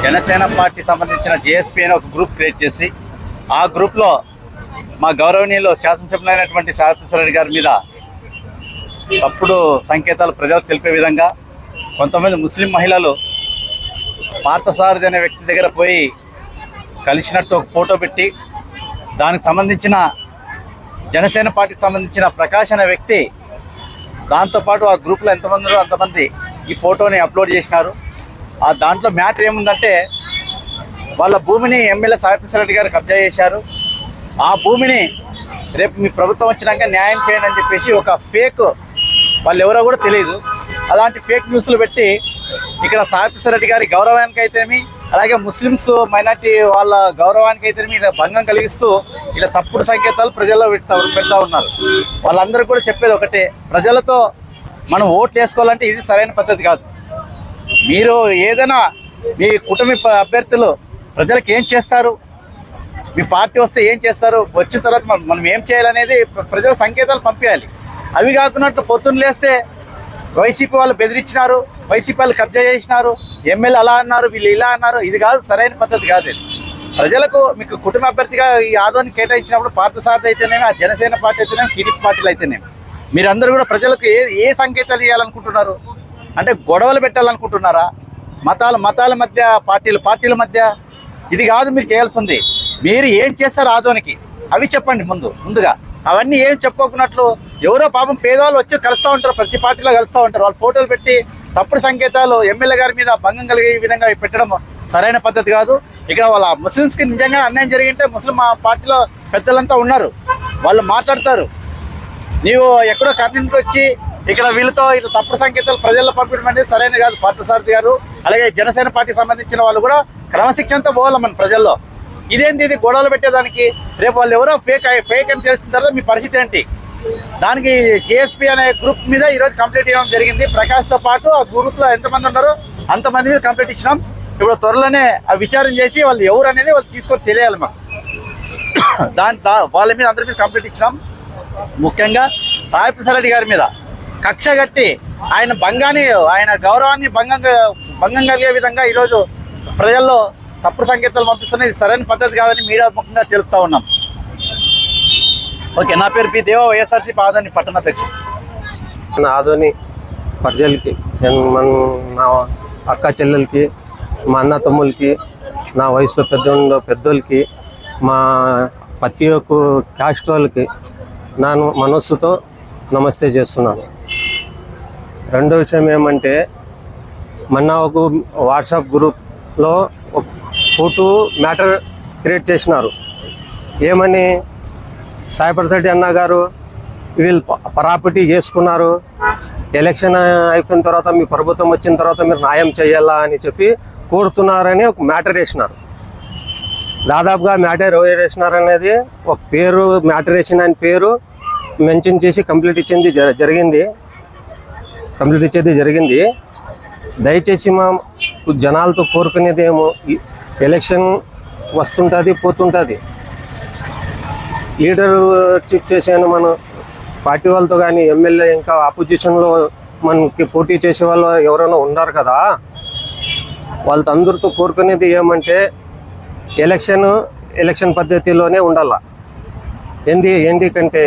Janasena party సంబంధించిన JSP అనే ఒక గ్రూప్ క్రియేట్ చేసి ఆ గ్రూప్లో మా గౌరవనీయులు శాసనసభ్యులైనటువంటి సాయిప్రసాద్ గారి మీద తప్పుడు సంకేతాలు ప్రజలకు తెలిపే విధంగా కొంతమంది ముస్లిం మహిళలు పార్థసారథి అనే వ్యక్తి దగ్గర పోయి కలిసినట్టు ఒక ఫోటో పెట్టి దానికి సంబంధించిన జనసేన పార్టీకి సంబంధించిన ప్రకాష్ అనే వ్యక్తి దాంతోపాటు ఆ గ్రూప్లో ఎంతమంది ఉన్నారో అంతమంది ఈ ఫోటోని అప్లోడ్ చేసినారు. ఆ దాంట్లో మ్యాటర్ ఏముందంటే వాళ్ళ భూమిని ఎమ్మెల్యే సాయిప్రసాద్ గారు కబ్జా చేశారు. ఆ భూమిని రేపు మీ ప్రభుత్వం వచ్చినాక న్యాయం చేయండి అని చెప్పేసి ఒక ఫేక్, వాళ్ళు ఎవరో కూడా తెలియదు, అలాంటి ఫేక్ న్యూస్లు పెట్టి ఇక్కడ సాయిప్రసాద్ గారి గౌరవానికి అయితేమి అలాగే ముస్లిమ్స్ మైనార్టీ వాళ్ళ గౌరవానికి అయితేమి ఇలా భంగం కలిగిస్తూ ఇలా తప్పుడు సంకేతాలు ప్రజల్లో పెడతా ఉన్నారు. వాళ్ళందరూ కూడా చెప్పేది ఒకటే, ప్రజలతో మనం ఓట్లు వేసుకోవాలంటే ఇది సరైన పద్ధతి కాదు. మీరు ఏదైనా మీ కుటుంబ అభ్యర్థులు ప్రజలకు ఏం చేస్తారు, మీ పార్టీ వస్తే ఏం చేస్తారు, వచ్చిన తర్వాత మనం ఏం చేయాలనేది ప్రజల సంకేతాలు పంపించాలి. అవి కాకున్నట్టు పొద్దున్న లేస్తే వైసీపీ వాళ్ళు బెదిరించినారు, వైసీపీ వాళ్ళు కబ్జా చేసినారు, ఎమ్మెల్యే అలా అన్నారు, వీళ్ళు ఇలా అన్నారు, ఇది కాదు, సరైన పద్ధతి కాదు. ప్రజలకు మీకు కుటుంబ అభ్యర్థిగా ఈ ఆదోని కేటాయించినప్పుడు పార్థసారథి అయితేనేమి, ఆ జనసేన పార్టీ అయితేనేమి, టీడీపీ పార్టీలు అయితేనేమి మీరందరూ కూడా ప్రజలకు ఏ సంకేతాలు ఇవ్వాలనుకుంటున్నారు? అంటే గొడవలు పెట్టాలనుకుంటున్నారా? మతాల మధ్య, పార్టీల మధ్య ఇది కాదు మీరు చేయాల్సింది. మీరు ఏం చేస్తారు ఆదోనికి అవి చెప్పండి ముందుగా. అవన్నీ ఏం చెప్పుకోకున్నట్లు ఎవరో పాపం పేదవాళ్ళు వచ్చి కలుస్తూ ఉంటారు, ప్రతి పార్టీలో కలుస్తూ ఉంటారు, వాళ్ళు ఫోటోలు పెట్టి తప్పుడు సంకేతాలు ఎమ్మెల్యే గారి మీద భంగం కలిగే విధంగా పెట్టడం సరైన పద్ధతి కాదు. ఇక్కడ వాళ్ళ ముస్లిమ్స్కి నిజంగా అన్యాయం జరిగింటే ముస్లిం పార్టీలో పెద్దలంతా ఉన్నారు, వాళ్ళు మాట్లాడతారు. నీవు ఎక్కడో కర్ణాటక వచ్చి ఇక్కడ వీళ్ళతో ఇట్లా తప్పుడు సంకేతాలు ప్రజల్లో పంపించడం అనేది సరైన కాదు. పార్థసారథి గారు అలాగే జనసేన పార్టీకి సంబంధించిన వాళ్ళు కూడా క్రమశిక్షణతో పోవాలి మన ప్రజల్లో. ఇదేంటి ఇది గొడవలు పెట్టేదానికి? రేపు వాళ్ళు ఎవరో ఫేక్ అని తెలిసిన తర్వాత మీ పరిస్థితి ఏంటి? దానికి జేఎస్పీ అనే గ్రూప్ మీద ఈరోజు కంప్లైంట్ ఇవ్వడం జరిగింది. ప్రకాష్తో పాటు ఆ గ్రూప్లో ఎంతమంది ఉన్నారో అంతమంది మీద కంప్లైంట్ ఇచ్చినాం. ఇప్పుడు త్వరలోనే ఆ విచారణ చేసి వాళ్ళు ఎవరు అనేది వాళ్ళు తీసుకొని తెలియాలి మాకు. వాళ్ళ మీద అందరి మీద కంప్లైంట్ ఇచ్చినాం. ముఖ్యంగా సాయిప్రసాద్ గారి మీద కక్ష కట్టి ఆయన గౌరవాన్ని భంగం కలిగే విధంగా ఈరోజు ప్రజల్లో తప్పుడు సంకేతాలు పంపిస్తున్నా, ఇది సరైన పద్ధతి కాదని మీడియా ముఖ్యంగా తెలుపుతా ఉన్నాం. ఓకే, నా పేరు పి దేవ, వైఎస్ఆర్సీపీ ఆదోని పట్టణాధ్యక్షుడు. ఆదోని ప్రజలకి, నా అక్క చెల్లెలకి, మా అన్న తమ్ములకి, నా వయసులో పెద్దోళ్ళకి, మా ప్రతి ఒక్క క్యాస్ట్ వాళ్ళకి నేను మనస్సుతో నమస్తే చేస్తున్నాను. రెండో విషయం ఏమంటే, మొన్న ఒక వాట్సాప్ గ్రూప్లో ఒక ఫోటో మ్యాటర్ క్రియేట్ చేసినారు. ఏమని, సాయిప్రసాద్ అన్న గారు వీళ్ళు ప్రాపర్టీ చేసుకున్నారు, ఎలక్షన్ అయిపోయిన తర్వాత మీ ప్రభుత్వం వచ్చిన తర్వాత మీరు న్యాయం చేయాలా అని చెప్పి కోరుతున్నారని ఒక మ్యాటర్ వేసినారు. దాదాపుగా మ్యాటర్ ఎవరు వేసినారు అనేది ఒక పేరు, మ్యాటర్ వేసిన ఆయన పేరు మెన్షన్ చేసి కంప్లీట్ ఇచ్చేది జరిగింది. దయచేసి మా జనాలతో కోరుకునేది ఏమో, ఎలక్షన్ వస్తుంటుంది పోతుంటుంది, లీడర్షిప్ చేసాను మన పార్టీ వాళ్ళతో కానీ ఎమ్మెల్యే ఇంకా ఆపోజిషన్లో మనకి పోటీ చేసే వాళ్ళు ఎవరైనా ఉన్నారు కదా, వాళ్ళతో అందరితో కోరుకునేది ఏమంటే ఎలక్షన్ పద్ధతిలోనే ఉండాల. ఎందుకంటే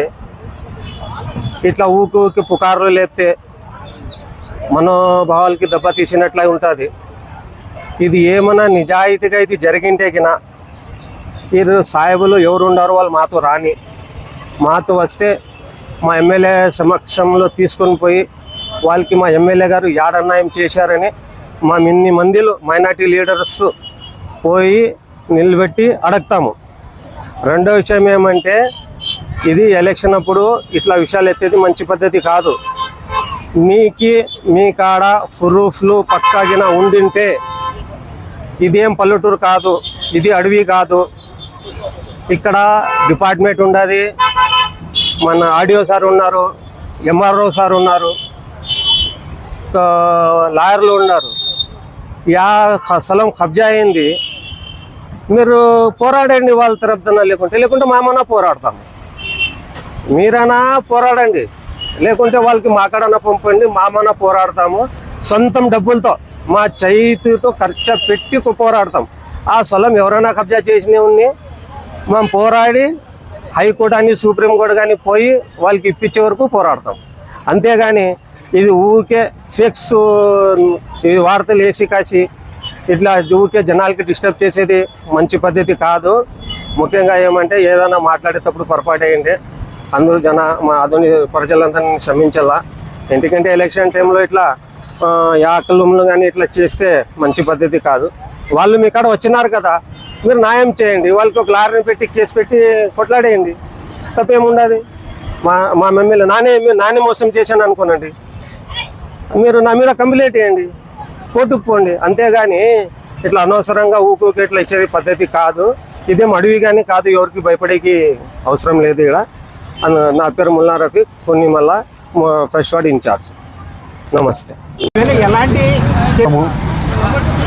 ఇట్లా ఊకి పుకార్లు లేపితే మనోభావాలకి దెబ్బతీసినట్లే ఉంటుంది. ఇది ఏమన్నా నిజాయితీగా ఇది జరిగింటేకినా వీరు సాయిబులు ఎవరు ఉన్నారో వాళ్ళు మాతో వస్తే మా ఎమ్మెల్యే సమక్షంలో తీసుకొని పోయి వాళ్ళకి మా ఎమ్మెల్యే గారు యాడన్యాయం చేశారని మా ఇన్ని మందిలో మైనార్టీ లీడర్స్ పోయి నిలబెట్టి అడుగుతాము. రెండో విషయం ఏమంటే, ఇది ఎలక్షన్ అప్పుడు ఇట్లా విషయాలు ఎత్తేది మంచి పద్ధతి కాదు. మీ కాడ ప్రూఫ్లు పక్కాగిన ఉండింటే, ఇదేం పల్లెటూరు కాదు, ఇది అడవి కాదు, ఇక్కడ డిపార్ట్మెంట్ ఉండదు, మన ఆడియో సార్ ఉన్నారు, ఎంఆర్ఓ సార్ ఉన్నారు, లాయర్లు ఉన్నారు. స్థలం కబ్జా అయింది, మీరు పోరాడండి వాళ్ళ తరపున, లేకుంటే మామన్నా పోరాడతాము. మీరైనా పోరాడండి, లేకుంటే వాళ్ళకి మాకాడన్నా పంపండి, మామన్నా పోరాడతాము. సొంతం డబ్బులతో మా చేతితో ఖర్చు పెట్టి పోరాడతాం. ఆ స్థలం ఎవరైనా కబ్జా చేసినవి మనం పోరాడి హైకోర్టు కానీ సుప్రీంకోర్టు కానీ పోయి వాళ్ళకి ఇప్పించే వరకు పోరాడతాం. అంతేగాని ఇది ఊరికే ఫేక్స్ ఇది వార్తలు వేసి కాసి ఇట్లా ఊరికే జనాలకి డిస్టర్బ్ చేసేది మంచి పద్ధతి కాదు. ముఖ్యంగా ఏమంటే ఏదైనా మాట్లాడేటప్పుడు పొరపాటు అయ్యింది అందరూ మా ఆధునిక ప్రజలందరినీ క్షమించాలా. ఎందుకంటే ఎలక్షన్ టైంలో ఇట్లా యాకలుములు కానీ ఇట్లా చేస్తే మంచి పద్ధతి కాదు. వాళ్ళు మీ కాడ వచ్చినారు కదా, మీరు న్యాయం చేయండి. వాళ్ళకి ఒక లారీని పెట్టి కేసు పెట్టి కొట్లాడేయండి, తప్పేముండదు. మా ఎమ్మెల్యే నానే మోసం చేశాను అనుకోనండి, మీరు నా మీద కంప్లైంట్ చేయండి, కోర్టుకు పోండి. అంతేగాని ఇట్లా అనవసరంగా ఊరికి ఇట్లా ఇచ్చేది పద్ధతి కాదు. ఇదేం అడవి కానీ కాదు, ఎవరికి భయపడేకి అవసరం లేదు. ఇక్కడ నా పేరు ముల్లా రఫీక్, కొన్నిమల్ల ఫస్ట్ వార్డ్ ఇన్ఛార్జ్. నమస్తే.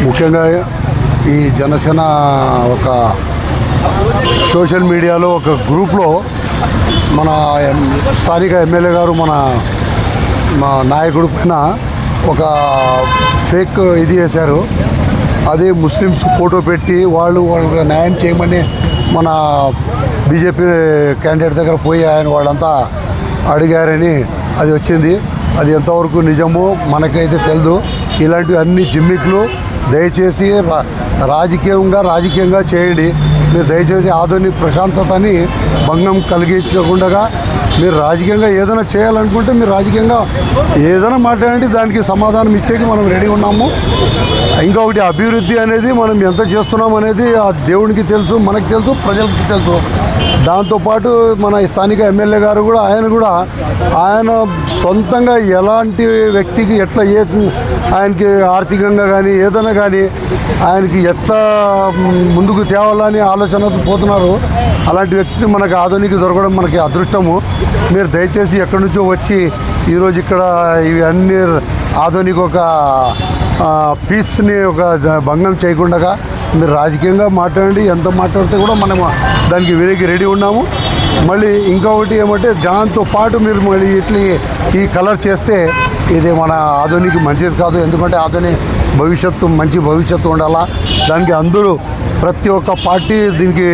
ముఖ్యంగా ఈ జనసేన ఒక సోషల్ మీడియాలో ఒక గ్రూప్లో మన స్థానిక ఎమ్మెల్యే గారు మా నాయకుడి పైన ఒక ఫేక్ ఇది వేశారు. అది ముస్లిమ్స్ ఫోటో పెట్టి వాళ్ళకి న్యాయం చేయమని మన బీజేపీ క్యాండిడేట్ దగ్గర పోయి వాళ్ళంతా అడిగారని అది వచ్చింది. అది ఎంతవరకు నిజమో మనకైతే తెలియదు. ఇలాంటివి అన్ని జిమ్మిక్లు దయచేసి రాజకీయంగా చేయండి. మీరు దయచేసి ఆధునిక ప్రశాంతతని భంగం కలిగించకుండా మీరు రాజకీయంగా ఏదైనా చేయాలనుకుంటే మీరు రాజకీయంగా ఏదైనా మాట్లాడండి, దానికి సమాధానం ఇచ్చేకి మనం రెడీ ఉన్నాము. ఇంకొకటి అభివృద్ధి అనేది మనం ఎంత చేస్తున్నాం అనేది ఆ దేవునికి తెలుసు, మనకు తెలుసు, ప్రజలకు తెలుసు. దాంతోపాటు మన స్థానిక ఎమ్మెల్యే గారు కూడా ఆయన సొంతంగా ఎలాంటి వ్యక్తికి ఎట్లా ఆయనకి ఆర్థికంగా కానీ ఏదైనా కానీ ఆయనకి ఎట్లా ముందుకు తేవాలని ఆలోచనతో పోతున్నారు. అలాంటి వ్యక్తిని మనకు ఆధునిక దొరకడం మనకి అదృష్టము. మీరు దయచేసి ఎక్కడి నుంచో వచ్చి ఈరోజు ఇక్కడ ఇవి అన్ని ఆధునిక ఒక పీస్ని ఒక భంగం చేయకుండా మీరు రాజకీయంగా మాట్లాడండి. ఎంత మాట్లాడితే కూడా మనం దానికి వినేకి రెడీ ఉన్నాము. మళ్ళీ ఇంకొకటి ఏమంటే దాంతో పాటు మీరు మళ్ళీ ఇట్లా ఈ కలర్ చేస్తే ఇది మన ఆధునిక మంచిది కాదు. ఎందుకంటే ఆధునిక మంచి భవిష్యత్తు ఉండాలా. దానికి అందరూ ప్రతి ఒక్క పార్టీ దీనికి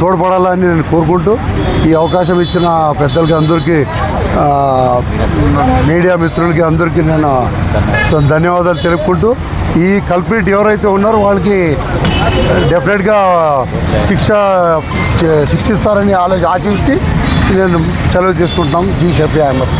తోడ్పడాలని నేను కోరుకుంటూ ఈ అవకాశం ఇచ్చిన పెద్దలకి అందరికీ మీడియా మిత్రులకి అందరికీ నేను ధన్యవాదాలు తెలుపుకుంటూ ఈ కల్ప్రిట్ ఎవరైతే ఉన్నారో వాళ్ళకి డెఫినెట్గా శిక్షిస్తారని ఆశించి నేను సెలవు తీసుకుంటున్నాం. జీ షఫీ అహ్మద్.